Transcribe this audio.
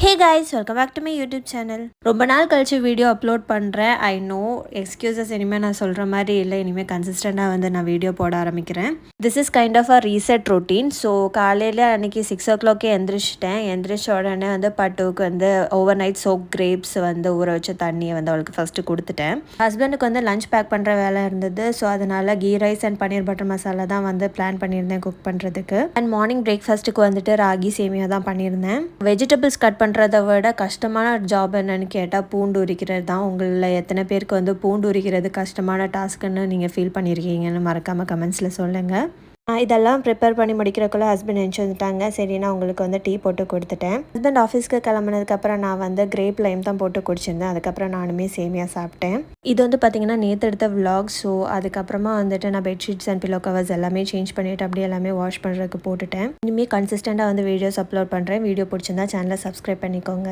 Hey guys, welcome back to my YouTube channel. ரொம்ப நாள் கழிச்சு வீடியோ அப்லோட் பண்ணுறேன். ஐ நோ எக்ஸ்கியூசஸ் இனிமேல் நான் சொல்கிற மாதிரி இல்லை. இனிமேல் கன்சிஸ்டண்ட்டாக நான் வீடியோ போட ஆரம்பிக்கிறேன். This is kind of a reset routine. So காலையில் அன்றைக்கி 6 o'clock எந்திரிச்சிட்டேன். எந்திரிச்ச உடனே பட்டுவுக்கு ஓவர் நைட் சோக் கிரேப்ஸ் ஊற வச்ச தண்ணியை அவளுக்கு ஃபஸ்ட்டு கொடுத்துட்டேன். ஹஸ்பண்டுக்கு லஞ்ச் பேக் பண்ணுற வேலை இருந்தது. ஸோ அதனால் ghee rice and paneer butter masala தான் பிளான் பண்ணியிருந்தேன் குக் பண்ணுறதுக்கு. அண்ட் மார்னிங் பிரேக்ஃபாஸ்ட்டுக்கு ராகி சேமியா தான் பண்ணியிருந்தேன். வெஜிடபிள்ஸ் கட் பண்ணுறத விட கஷ்டமான ஜாப் என்னன்னு கேட்டால் பூண்டு உரிக்கிறது தான். உங்களில் எத்தனை பேருக்கு பூண்டு உரிக்கிறது கஷ்டமான டாஸ்க்குன்னு நீங்கள் ஃபீல் பண்ணியிருக்கீங்கன்னு மறக்காமல் கமெண்ட்ஸில் சொல்லுங்கள். இதெல்லாம் ப்ரிப்பேர் பண்ணி முடிக்கிறக்குள்ளே ஹஸ்பண்ட் எழுந்துச்சு வந்துட்டாங்க. சரி, நான் உங்களுக்கு டீ போட்டு கொடுத்துட்டேன். ஹஸ்பண்ட் ஆஃபீஸ்க்கு கிளம்புனதுக்கப்புறம் நான் கிரேப் லைம் தான் போட்டு குடிச்சிருந்தேன். அதுக்கப்புறம் நானுமே சேமியா சாப்பிட்டேன். இது பார்த்தீங்கன்னா நேற்று எடுத்த விலாக். ஸோ அதுக்கப்புறமா நான் பெட்ஷீட்ஸ் அண்ட் பில்லோ கவர்ஸ் எல்லாமே சேஞ்ச் பண்ணிவிட்டு அப்படியே எல்லாமே வாஷ் பண்ணுறதுக்கு போட்டுட்டேன். இனிமேல் கன்சிஸ்டண்ட்டாக வீடியோஸ் அப்லோட் பண்ணுறேன். வீடியோ பிடிச்சிருந்தா சேனலை சப்ஸ்கிரைப் பண்ணிக்கோங்க.